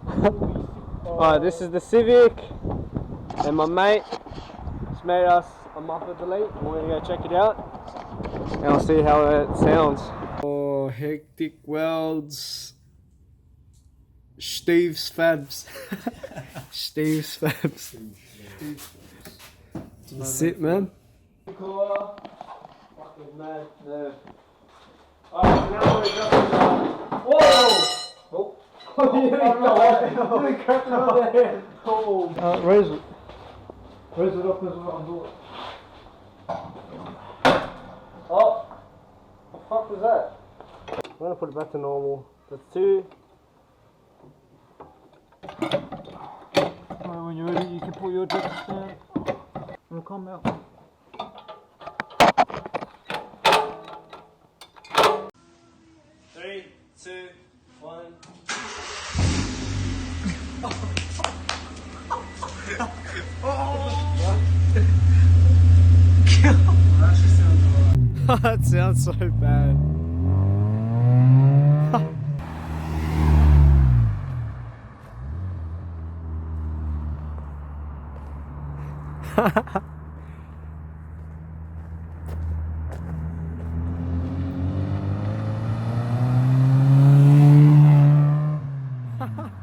Alright, this is the Civic, and my mate has made us a muffler delete, and we're gonna go check it out, and I'll see how it sounds. Oh, hectic welds. Steve's Fabs. Steve's Fabs. That's it, man. Fucking mad nerve. Alright, now we're just whoa! Oh. You nearly cracked it on the head. Oh. Raise it. Raise it up as well and do it. Oh! What the fuck was that? I'm gonna put it back to normal. That's 2. Alright, when you're ready, you can pull your drips down. It'll come out. 3, 2, 1. That sounds so bad. Ha ha ha.